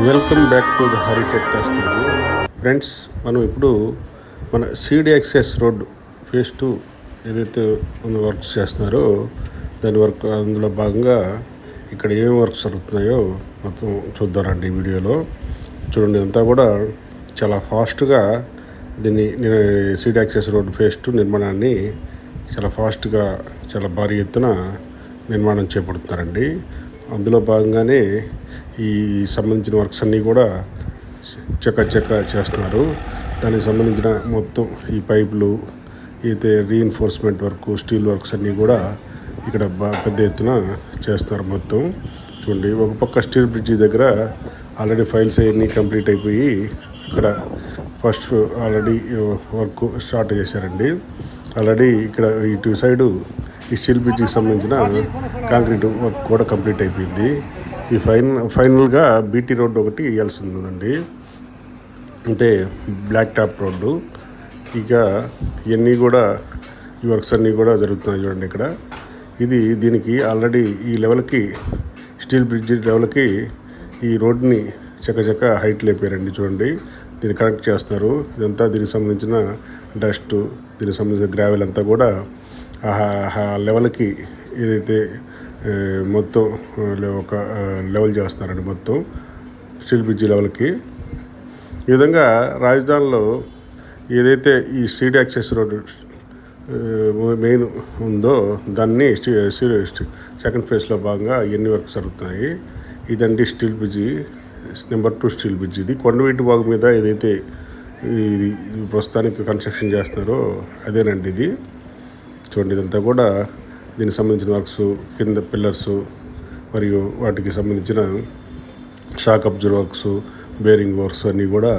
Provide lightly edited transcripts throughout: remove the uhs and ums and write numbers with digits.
Welcome back to the Hari టెక్టాస్ Telugu. Friends, మనం ఇప్పుడు మన సిడి యాక్సెస్ రోడ్ ఫేజ్ 2 ఏదైతే వర్క్స్ చేస్తున్నారో దాని వర్క్ అందులో భాగంగా ఇక్కడ ఏం వర్క్స్ జరుగుతున్నాయో మొత్తం చూద్దారండి ఈ వీడియోలో. చూడండి, అంతా కూడా చాలా ఫాస్ట్గా దీన్ని సిడి యాక్సెస్ రోడ్ ఫేజ్ 2 నిర్మాణాన్ని చాలా ఫాస్ట్గా చాలా భారీ ఎత్తున నిర్మాణం చేపడుతున్నారండి. అందులో భాగంగానే ఈ సంబంధించిన వర్క్స్ అన్నీ కూడా చక్క చేస్తున్నారు. దానికి సంబంధించిన మొత్తం ఈ పైపులు అయితే రీఎన్ఫోర్స్మెంట్ వర్క్, స్టీల్ వర్క్స్ అన్నీ కూడా ఇక్కడ పెద్ద ఎత్తున చేస్తున్నారు. మొత్తం చూడండి, ఒక పక్క స్టీల్ బ్రిడ్జి దగ్గర ఆల్రెడీ ఫైల్స్ అవన్నీ కంప్లీట్ అయిపోయి ఇక్కడ ఫస్ట్ ఆల్రెడీ వర్క్ స్టార్ట్ చేశారండి. ఆల్రెడీ ఇక్కడ ఇటు సైడు ఈ స్టీల్ బ్రిడ్జికి సంబంధించిన కాంక్రీట్ వర్క్ కూడా కంప్లీట్ అయిపోయింది. ఈ ఫైనల్గా బీటీ రోడ్డు ఒకటి వేయాల్సి ఉందండి, అంటే బ్లాక్ టాప్ రోడ్డు. ఇక ఇవన్నీ కూడా ఈ వర్క్స్ అన్నీ కూడా జరుగుతున్నాయి. చూడండి, ఇక్కడ దీనికి ఆల్రెడీ ఈ లెవెల్కి స్టీల్ బ్రిడ్జ్ లెవెల్కి ఈ రోడ్ని చక్క హైట్ లేపారండి. చూడండి, దీన్ని కనెక్ట్ చేస్తున్నారు. ఇదంతా దీనికి సంబంధించిన డస్ట్, దీనికి సంబంధించిన గ్రావెల్ అంతా కూడా ఆ లెవెల్కి ఏదైతే మొత్తం ఒక లెవెల్ చేస్తున్నారండి, మొత్తం స్టీల్ బ్రిడ్జి లెవెల్కి. ఈ విధంగా రాజధానిలో ఏదైతే ఈ సిడి యాక్సెస్ రోడ్ మెయిన్ ఉందో దాన్ని సెకండ్ ఫేజ్లో భాగంగా ఎన్ని వర్క్స్ జరుగుతున్నాయి. ఇదండి steel bridge, number 2 steel bridge. ఇది కొండవీటి వాగు మీద ఏదైతే ఇది ప్రస్తుతానికి కన్స్ట్రక్షన్ చేస్తున్నారో అదేనండి ఇది. చూడండి, ఇదంతా కూడా దీనికి సంబంధించిన వర్క్స్, కింద పిల్లర్స్ మరియు వాటికి సంబంధించిన shock absorb works, bearing works అన్నీ కూడా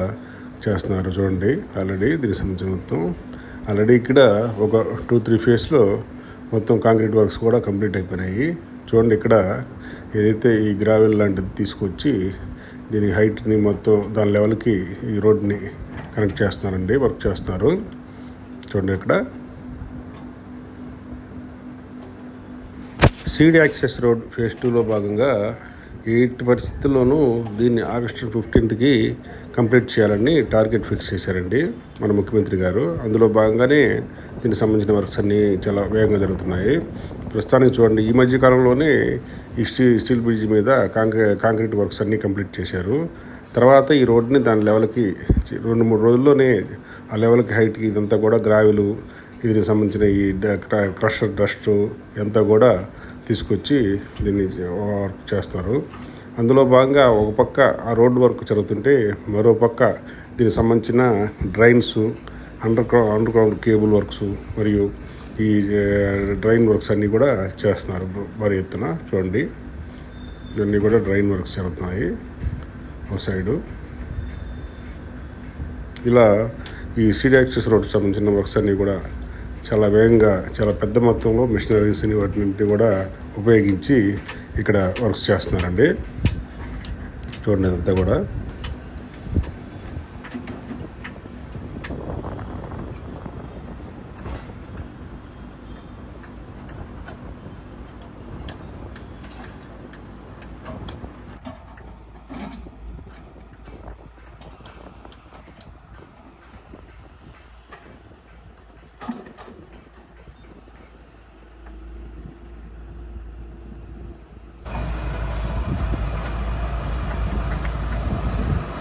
చేస్తున్నారు. చూడండి, ఆల్రెడీ దీనికి సంబంధించిన మొత్తం ఆల్రెడీ ఇక్కడ ఒక 2-3 ఫేజ్లో మొత్తం కాంక్రీట్ వర్క్స్ కూడా కంప్లీట్ అయిపోయినాయి. చూడండి, ఇక్కడ ఏదైతే ఈ గ్రావెల్ లాంటిది తీసుకొచ్చి దీని హైట్ని మొత్తం దాని లెవెల్కి ఈ రోడ్ని కనెక్ట్ చేస్తున్నారండి, వర్క్ చేస్తున్నారు. చూడండి, ఇక్కడ సిడి యాక్సెస్ రోడ్ ఫేజ్ 2లో భాగంగా ఎట్టి పరిస్థితుల్లోనూ దీన్ని ఆగస్టు 15కి కంప్లీట్ చేయాలని టార్గెట్ ఫిక్స్ చేశారండి మన ముఖ్యమంత్రి గారు. అందులో భాగంగానే దీనికి సంబంధించిన వర్క్స్ అన్నీ చాలా వేగంగా జరుగుతున్నాయి. ప్రస్తుతానికి చూడండి, ఈ మధ్య కాలంలోనే ఈ స్టీల్ బ్రిడ్జ్ మీద కాంక్రీట్ వర్క్స్ అన్నీ కంప్లీట్ చేశారు. తర్వాత ఈ రోడ్ని దాని లెవెల్కి 2-3 రోజుల్లోనే ఆ లెవెల్కి హైట్కి ఇదంతా కూడా గ్రావెలు, దీనికి సంబంధించిన ఈ క్రషర్ డస్ట్ అంతా కూడా తీసుకొచ్చి దీన్ని వర్క్ చేస్తారు. అందులో భాగంగా ఒక పక్క ఆ రోడ్డు వర్క్ జరుగుతుంటే మరో పక్క దీనికి సంబంధించిన drains, under ground cable works మరియు ఈ డ్రైన్ వర్క్స్ అన్నీ కూడా చేస్తున్నారు భారీ ఎత్తున. చూడండి, ఇవన్నీ కూడా డ్రైన్ వర్క్స్ జరుగుతున్నాయి ఒక సైడు. ఇలా ఈ సిడి యాక్సెస్ రోడ్కి సంబంధించిన వర్క్స్ అన్నీ కూడా చాలా వేగంగా, చాలా పెద్ద మొత్తంలో మిషనరీస్ని వాటిని కూడా ఉపయోగించి ఇక్కడ వర్క్స్ చేస్తున్నారండి. చూడండి, అంతా కూడా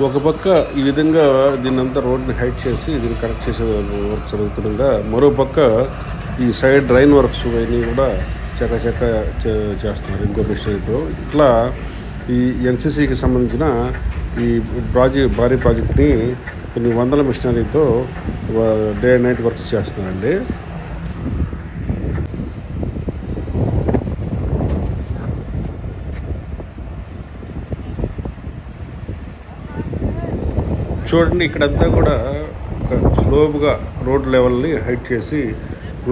ఒక పక్క ఈ విధంగా దీన్నంతా రోడ్ని హైట్ చేసి దీన్ని కనెక్ట్ చేసే వర్క్ జరుగుతుండగా మరో పక్క ఈ సైడ్ డ్రైన్ వర్క్స్ అన్నీ కూడా చక్క చేస్తున్నారు ఇంకో మిషనరీతో. ఇట్లా ఈ ఎన్సీసీకి సంబంధించిన ఈ భారీ ప్రాజెక్ట్ని కొన్ని వందల మిషనరీతో డే అండ్ నైట్ వర్క్స్ చేస్తున్నారండి. చూడండి, ఇక్కడంతా కూడా స్లోగా రోడ్ లెవెల్ని హైట్ చేసి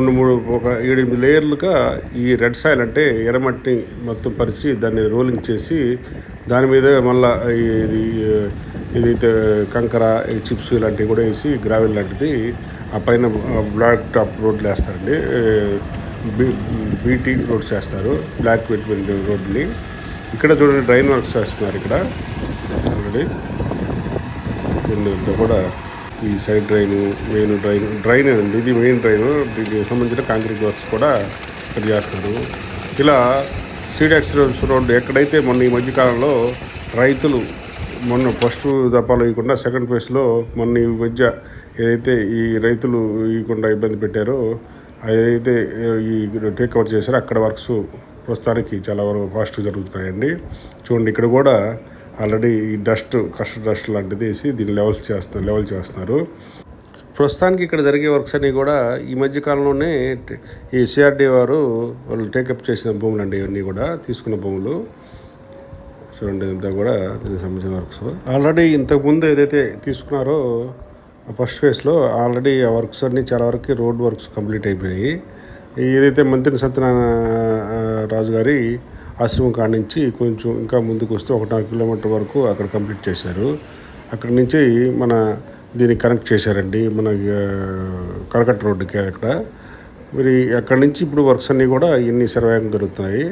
7-8 లేయర్లుగా ఈ రెడ్ సాయిల్ అంటే ఎర్రమట్టి మొత్తం పరిచి దాన్ని రోలింగ్ చేసి దాని మీద మళ్ళీ ఏదైతే కంకర, చిప్స్ ఇలాంటివి కూడా వేసి గ్రావెల్ లాంటిది ఆ పైన బ్లాక్ టాప్ రోడ్లు వేస్తారండి. బీటీ రోడ్స్ వేస్తారు, బ్లాక్ వెట్ రోడ్ని. ఇక్కడ చూడండి, డ్రైన్ వర్క్స్ చేస్తున్నారు. ఇక్కడ ఆల్రెడీ. అంతా కూడా ఈ సైడ్ డ్రైన్ అండి, ఇది మెయిన్ డ్రైన్. దీనికి సంబంధించిన కాంక్రీట్ వర్క్స్ కూడా ఇక్కడ చేస్తారు. ఇలా సీడెక్స్ రోడ్డు ఎక్కడైతే మొన్న ఈ మధ్యకాలంలో రైతులు మొన్న ఫస్ట్ దఫాలు ఇవ్వకుండా సెకండ్ ఫేజ్లో మొన్న ఈ మధ్య ఏదైతే ఈ రైతులు ఇవ్వకుండా ఇబ్బంది పెట్టారో అదైతే ఈ టేక్ ఓవర్ చేశారో అక్కడ వర్క్స్ ప్రస్తుతానికి చాలా వరకు ఫాస్ట్గా జరుగుతున్నాయండి. చూడండి, ఇక్కడ కూడా ఆల్రెడీ ఈ కస్టర్ డస్ట్ లాంటిది వేసి దీన్ని లెవెల్ చేస్తున్నారు. ప్రస్తుతానికి ఇక్కడ జరిగే వర్క్స్ అన్నీ కూడా ఈ మధ్య కాలంలోనే ఈ సిఆర్డీ వాళ్ళు టేకప్ చేసిన భూములు అండి. ఇవన్నీ కూడా తీసుకున్న భూములు. చూడండి, ఇదంతా కూడా దీనికి సంబంధించిన వర్క్స్. ఆల్రెడీ ఇంతకుముందు ఏదైతే తీసుకున్నారో ఫస్ట్ ఫేజ్లో ఆల్రెడీ ఆ వర్క్స్ అన్నీ చాలా వరకు రోడ్ వర్క్స్ కంప్లీట్ అయిపోయాయి. ఏదైతే మంత్రి సత్యనారాయణ రాజు గారి ఆశ్రమం కాడ నుంచి కొంచెం ఇంకా ముందుకు వస్తే 1.5 కిలోమీటర్ వరకు అక్కడ కంప్లీట్ చేశారు. అక్కడి నుంచి మన దీన్ని కనెక్ట్ చేశారండి, మన కరకట్ట రోడ్డుకి. అక్కడ మరి అక్కడి నుంచి ఇప్పుడు వర్క్స్ అన్నీ కూడా ఇన్ని శరవేగంగా జరుగుతున్నాయి.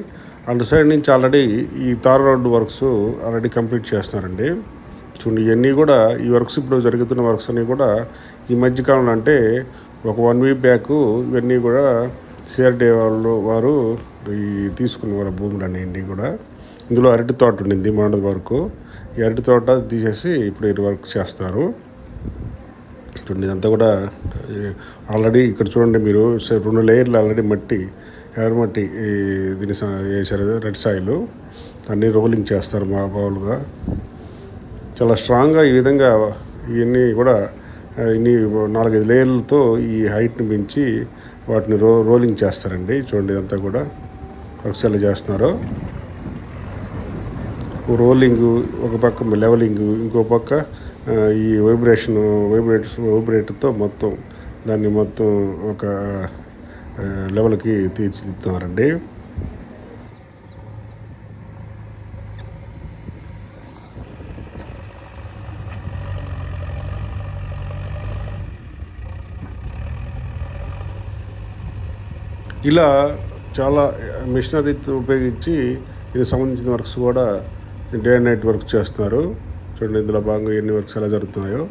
అటు సైడ్ నుంచి ఆల్రెడీ ఈ tar road works already complete చేస్తున్నారండి. చూడండి, ఇవన్నీ కూడా ఈ వర్క్స్ ఇప్పుడు జరుగుతున్న వర్క్స్ అన్నీ కూడా ఈ మధ్యకాలంలో అంటే ఒక 1 వీక్ బ్యాక్ ఇవన్నీ కూడా సిఆర్డీ వారు ఈ తీసుకున్న భూములు అన్నీ కూడా. ఇందులో అరటి తోట ఉండింది మొన్నటి వరకు. ఈ అరటి తోట తీసేసి ఇప్పుడు ఈ వర్క్ చేస్తారు. చూడండి, ఇదంతా కూడా ఆల్రెడీ ఇక్కడ చూడండి మీరు 2 లేయర్లు ఆల్రెడీ ఎర్రమట్టి దీని వేసారు, రెడ్ సాయిల్. అన్నీ రోలింగ్ చేస్తారు మామూలుగా. చాలా స్ట్రాంగ్గా ఈ విధంగా ఇవన్నీ కూడా ఇన్ని 4-5 లేయర్లతో ఈ హైట్ని పెంచి వాటిని రోలింగ్ చేస్తారండి. చూడండి, ఇదంతా కూడా వర్క్స్ ఎలా చేస్తున్నారో. రోలింగ్ ఒక పక్క, లెవెలింగ్ ఇంకో పక్క, ఈ వైబ్రేటర్తో మొత్తం దాన్ని మొత్తం ఒక లెవెల్కి తీర్చిదిద్దుతున్నారండి. ఇలా చాలా మిషనరీతో ఉపయోగించి దీనికి సంబంధించిన వర్క్స్ కూడా డే అండ్ నైట్ వర్క్ చేస్తున్నారు. చూడండి, ఇందులో భాగంగా ఎన్ని వర్క్స్ ఎలా జరుగుతున్నాయో.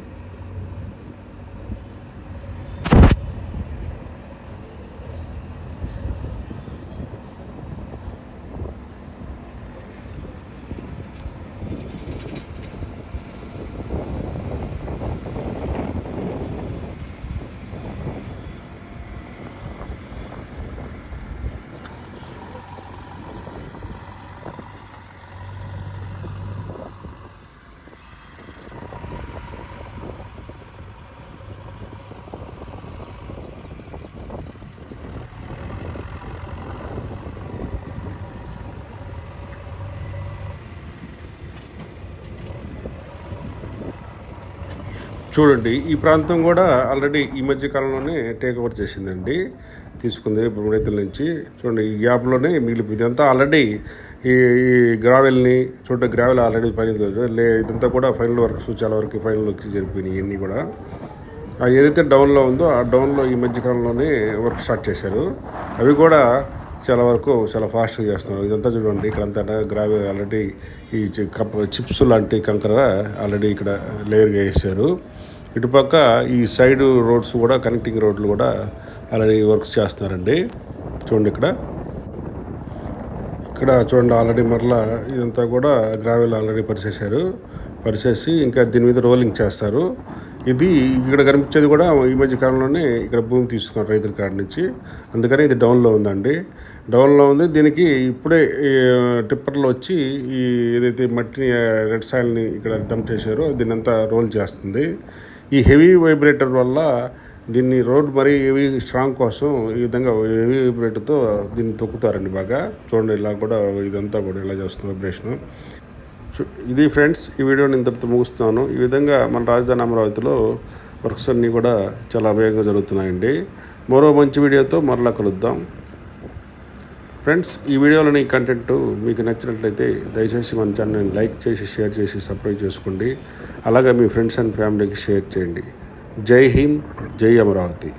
చూడండి, ఈ ప్రాంతం కూడా ఆల్రెడీ ఈ మధ్య కాలంలోనే టేక్ ఓవర్ చేసిందండి, తీసుకుంది రైతుల నుంచి. చూడండి, ఈ గ్యాప్లోనే మిగిలిపోయింది. ఇదంతా ఆల్రెడీ ఈ గ్రావెల్ని చూడండి, గ్రావెల్ ఆల్రెడీ ఇదంతా కూడా ఫైనల్ వర్క్స్ చాలా వరకు ఫైనల్ వర్క్స్ జరిగిపోయినాయి. ఇవన్నీ కూడా ఏదైతే డౌన్లో ఉందో ఆ డౌన్లో ఈ మధ్యకాలంలోనే వర్క్ స్టార్ట్ చేశారు. అవి కూడా చాలా వరకు చాలా ఫాస్ట్గా చేస్తున్నారు. ఇదంతా చూడండి, ఇక్కడంతా గ్రావెల్ ఆల్రెడీ ఈ చిప్స్ లాంటి కంకర ఆల్రెడీ ఇక్కడ లేయర్గా వేసారు. ఇటుపక్క ఈ సైడ్ రోడ్స్ కూడా, కనెక్టింగ్ రోడ్లు కూడా ఆల్రెడీ వర్క్స్ చేస్తున్నారండి. చూడండి, ఇక్కడ చూడండి ఆల్రెడీ మరలా ఇదంతా కూడా గ్రావెల్ ఆల్రెడీ పరిచేసి ఇంకా దీని మీద రోలింగ్ చేస్తారు. ఇది ఇక్కడ కనిపించేది కూడా ఈ మధ్య కాలంలోనే ఇక్కడ భూమి తీసుకున్నారు రైతుల కాడ నుంచి. అందుకని ఇది డౌన్లో ఉంది. దీనికి ఇప్పుడే టిప్పర్లో వచ్చి ఈ ఏదైతే మట్టిని, రెడ్ సాయిల్ని ఇక్కడ డంప్ చేశారో దీన్ని అంతా రోల్ చేస్తుంది. ఈ హెవీ వైబ్రేటర్ వల్ల దీన్ని రోడ్ మరీ హెవీ స్ట్రాంగ్ కోసం ఈ విధంగా హెవీ వైబ్రేటర్తో దీన్ని తొక్కుతారండి బాగా. చూడండి, ఇలా కూడా ఇదంతా కూడా ఇలా చేస్తుంది వైబ్రేషను. ఇది ఫ్రెండ్స్, ఈ వీడియోని ఇంతటితో ముగిస్తున్నాను. ఈ విధంగా మన రాజధాని అమరావతిలో వర్క్స్ అన్నీ కూడా చాలా వేగంగా జరుగుతున్నాయండి. మరో మంచి వీడియోతో మరలా కలుద్దాం ఫ్రెండ్స్. ఈ వీడియోలోని కంటెంట్ మీకు నచ్చినట్లయితే దయచేసి మన ఛానల్ని లైక్ చేసి, షేర్ చేసి, సబ్స్క్రైబ్ చేసుకోండి. అలాగే మీ ఫ్రెండ్స్ అండ్ ఫ్యామిలీకి షేర్ చేయండి. జై హింద్, జై అమరావతి.